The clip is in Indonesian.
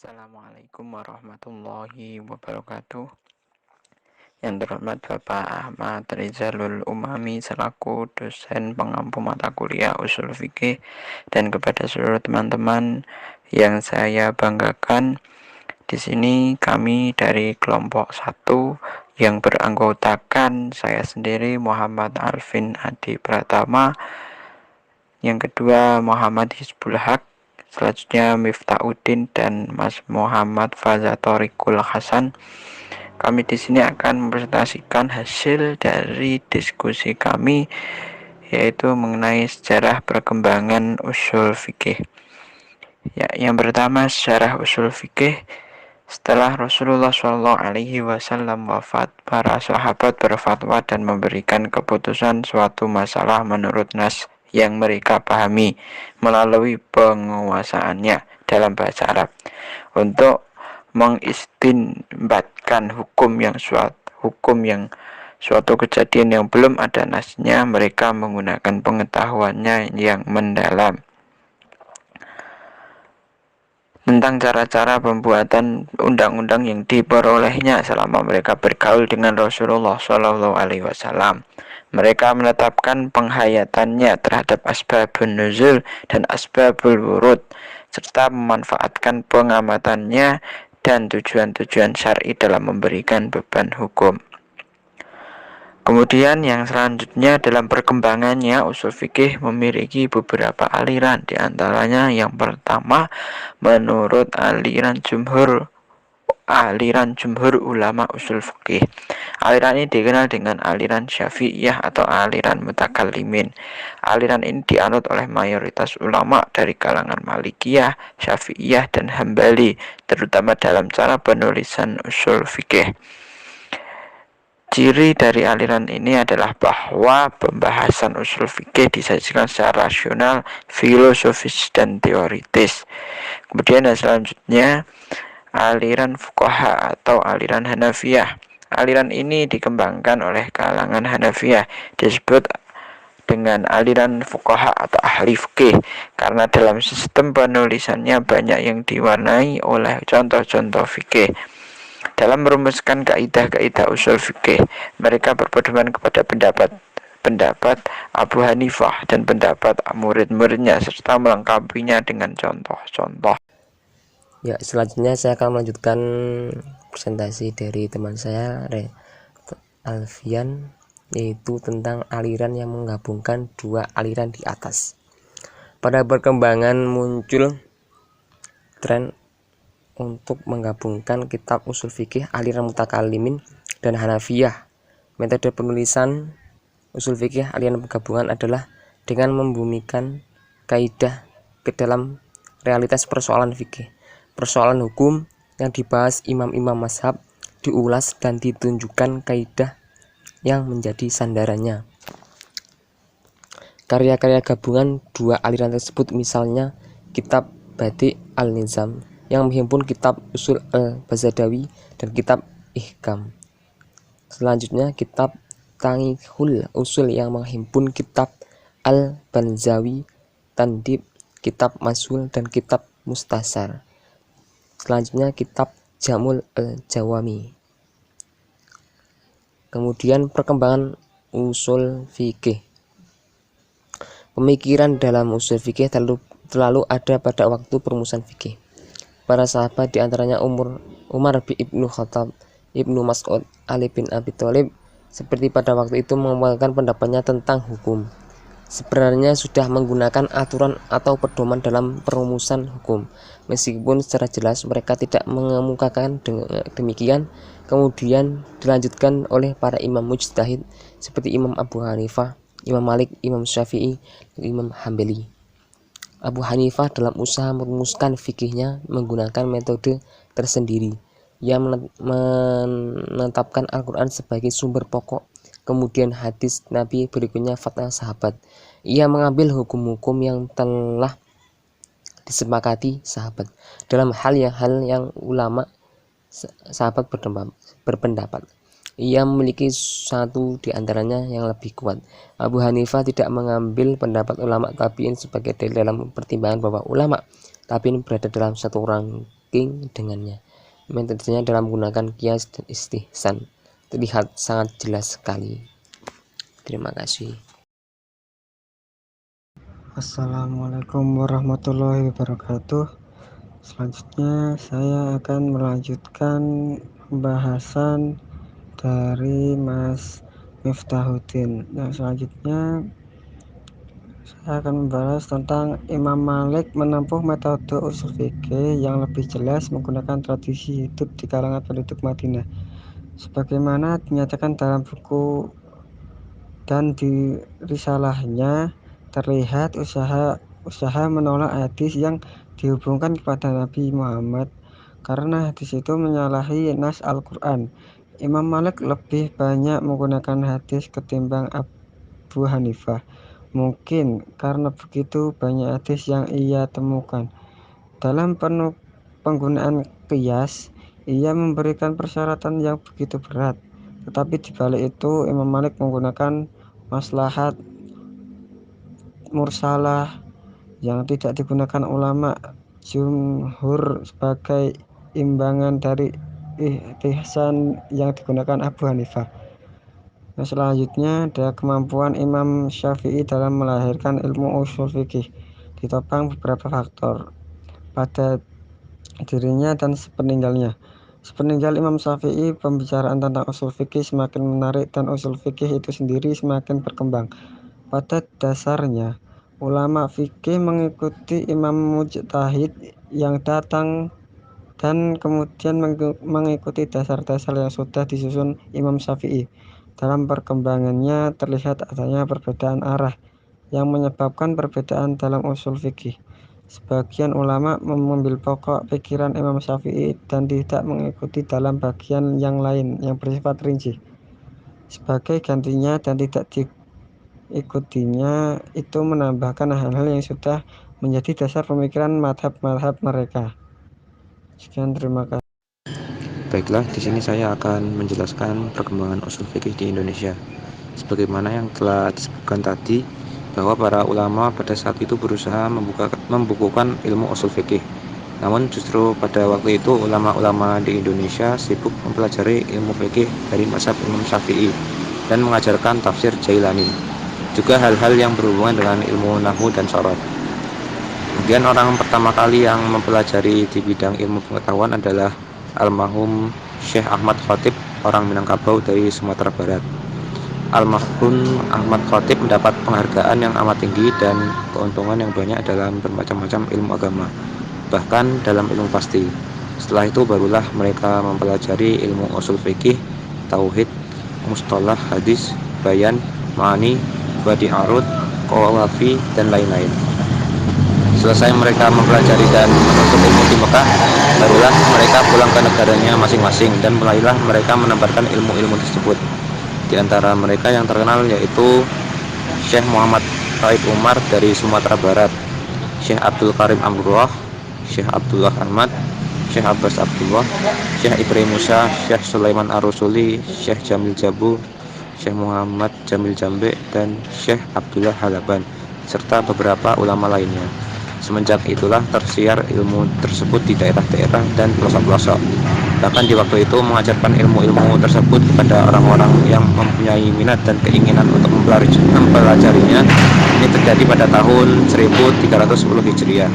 Assalamualaikum warahmatullahi wabarakatuh. Yang terhormat Bapak Ahmad Rizalul Umami selaku dosen pengampu mata kuliah usul fikih, dan kepada seluruh teman-teman yang saya banggakan, di sini kami dari kelompok 1 yang beranggotakan saya sendiri Muhammad Alvin Adi Pratama, yang kedua Muhammad Hizbul Haq, selanjutnya Miftahudin dan Mas Muhammad Fazatorikul Hasan. Kami di sini akan mempresentasikan hasil dari diskusi kami, yaitu mengenai sejarah perkembangan usul fikih. Ya, yang pertama sejarah usul fikih. Setelah Rasulullah SAW wafat, para sahabat berfatwa dan memberikan keputusan suatu masalah menurut nas yang mereka pahami melalui penguasaannya dalam bahasa Arab, untuk mengistinbatkan hukum yang suatu kejadian yang belum ada nasnya. Mereka menggunakan pengetahuannya yang mendalam tentang cara-cara pembuatan undang-undang yang diperolehnya selama mereka bergaul dengan Rasulullah SAW. Mereka menetapkan penghayatannya terhadap asbabun nuzul dan asbabul wurud, serta memanfaatkan pengamatannya dan tujuan-tujuan syar'i dalam memberikan beban hukum. Kemudian yang selanjutnya dalam perkembangannya, usul fikih memiliki beberapa aliran. Di antaranya yang pertama, menurut aliran jumhur ulama usul fikih. Aliran ini dikenal dengan aliran Syafi'iyah atau aliran mutakallimin. Aliran ini dianut oleh mayoritas ulama dari kalangan Malikiyah, Syafi'iyah, dan Hambali, terutama dalam cara penulisan usul fikih. Ciri dari aliran ini adalah bahwa pembahasan usul fikih disajikan secara rasional, filosofis, dan teoritis. Kemudian yang selanjutnya, aliran fuqaha atau aliran Hanafiyah. Aliran ini dikembangkan oleh kalangan Hanafiyah, disebut dengan aliran fuqaha atau ahli fikih, karena dalam sistem penulisannya banyak yang diwarnai oleh contoh-contoh fikih. Dalam merumuskan kaidah-kaidah usul fikih, mereka berpedoman kepada pendapat Abu Hanifah dan pendapat murid-muridnya, serta melengkapinya dengan contoh-contoh. Ya, selanjutnya saya akan melanjutkan presentasi dari teman saya Alfian, yaitu tentang aliran yang menggabungkan dua aliran di atas. Pada perkembangan muncul tren untuk menggabungkan kitab usul fikih aliran mutakallimin dan Hanafiyah. Metode penulisan usul fikih aliran penggabungan adalah dengan membumikan kaidah ke dalam realitas persoalan fikih. Persoalan hukum yang dibahas imam-imam mazhab diulas dan ditunjukkan kaidah yang menjadi sandarannya. Karya-karya gabungan dua aliran tersebut misalnya kitab Badi' al-Nizam yang menghimpun kitab Usul al-Bazadawi dan kitab Ihkam. Selanjutnya kitab Tangihul Usul yang menghimpun kitab Al-Banzawi, Tandib, kitab Masul, dan kitab Mustasar. Selanjutnya kitab Jamul al-Jawami. Kemudian perkembangan usul fikih. Pemikiran dalam usul fikih terlalu ada pada waktu perumusan fikih. Para sahabat diantaranya Umar bin Ibnu Khattab, Ibnu Mas'ud, Ali bin Abi Thalib seperti pada waktu itu mengemukakan pendapatnya tentang hukum. Sebenarnya sudah menggunakan aturan atau pedoman dalam perumusan hukum, meskipun secara jelas mereka tidak mengemukakan demikian. Kemudian dilanjutkan oleh para imam mujtahid seperti Imam Abu Hanifah, Imam Malik, Imam Syafi'i, dan Imam Hambali. Abu Hanifah dalam usaha merumuskan fikihnya menggunakan metode tersendiri. Ia menetapkan Al-Quran sebagai sumber pokok, kemudian hadis Nabi, berikutnya fatwa sahabat. Ia mengambil hukum-hukum yang telah disepakati sahabat dalam hal yang ulama sahabat berpendapat. Ia memiliki satu di antaranya yang lebih kuat. Abu Hanifah tidak mengambil pendapat ulama tabi'in sebagai dalil dalam pertimbangan bahwa ulama tabi'in berada dalam satu talaqi dengannya. Metodenya dalam menggunakan qiyas dan istihsan terlihat sangat jelas sekali. Terima kasih. Assalamualaikum warahmatullahi wabarakatuh. Selanjutnya saya akan melanjutkan pembahasan dari Mas Miftahuddin. Selanjutnya saya akan membahas tentang Imam Malik menempuh metode usul fikih yang lebih jelas menggunakan tradisi hidup di kalangan penduduk Madinah, sebagaimana dinyatakan dalam buku dan di risalahnya. Terlihat usaha menolak hadis yang dihubungkan kepada Nabi Muhammad karena hadis itu menyalahi nas Al-Quran. Imam Malik lebih banyak menggunakan hadis ketimbang Abu Hanifah, mungkin karena begitu banyak hadis yang ia temukan. Dalam penggunaan qiyas, ia memberikan persyaratan yang begitu berat, tetapi di balik itu Imam Malik menggunakan maslahat mursalah yang tidak digunakan ulama jumhur sebagai imbangan dari ihtisan yang digunakan Abu Hanifah. Selanjutnya ada kemampuan Imam Syafi'i dalam melahirkan ilmu usul fikih ditopang beberapa faktor pada dirinya dan sepeninggalnya. Sepeninggal Imam Syafi'i, pembicaraan tentang usul fikih semakin menarik dan usul fikih itu sendiri semakin berkembang. Pada dasarnya, ulama fikih mengikuti imam mujtahid yang datang dan kemudian mengikuti dasar-dasar yang sudah disusun Imam Syafi'i. Dalam perkembangannya terlihat adanya perbedaan arah yang menyebabkan perbedaan dalam usul fikih. Sebagian ulama mengambil pokok pikiran Imam Syafi'i dan tidak mengikuti dalam bagian yang lain yang bersifat rinci. Sebagai gantinya dan tidak diikutinya itu menambahkan hal-hal yang sudah menjadi dasar pemikiran madhab-madhab mereka. Sekian, terima kasih. Baiklah, di sini saya akan menjelaskan perkembangan usul fikih di Indonesia. Sebagaimana yang telah disebutkan tadi, bahwa para ulama pada saat itu berusaha membukukan ilmu usul fikih. Namun justru pada waktu itu ulama-ulama di Indonesia sibuk mempelajari ilmu fikih dari mazhab Imam Syafi'i dan mengajarkan tafsir Jailani. Juga hal-hal yang berhubungan dengan ilmu nahwu dan sorot. Kemudian orang pertama kali yang mempelajari di bidang ilmu pengetahuan adalah almarhum Syekh Ahmad Khatib, orang Minangkabau dari Sumatera Barat. Almarhum Ahmad Khatib mendapat penghargaan yang amat tinggi dan keuntungan yang banyak dalam bermacam-macam ilmu agama, bahkan dalam ilmu pasti. Setelah itu barulah mereka mempelajari ilmu usul fikih, tauhid, mustalah hadis, bayan, ma'ani, badi arud, qawafi, dan lain-lain. Selesai mereka mempelajari dan menuntut ilmu di Mekah, barulah mereka pulang ke negaranya masing-masing dan mulailah mereka menebarkan ilmu-ilmu tersebut. Di antara mereka yang terkenal yaitu Syekh Muhammad Taib Umar dari Sumatera Barat, Syekh Abdul Karim Amrullah, Syekh Abdullah Ahmad, Syekh Abbas Abdullah, Syekh Ibrahim Musa, Syekh Sulaiman Ar-Rusuli, Syekh Jamil Jabu, Syekh Muhammad Jamil Jambe, dan Syekh Abdullah Halaban, serta beberapa ulama lainnya. Semenjak itulah tersiar ilmu tersebut di daerah-daerah dan pelosok-pelosok. Bahkan di waktu itu mengajarkan ilmu-ilmu tersebut kepada orang-orang yang mempunyai minat dan keinginan untuk mempelajarinya. Ini terjadi pada tahun 1310 Hijriah.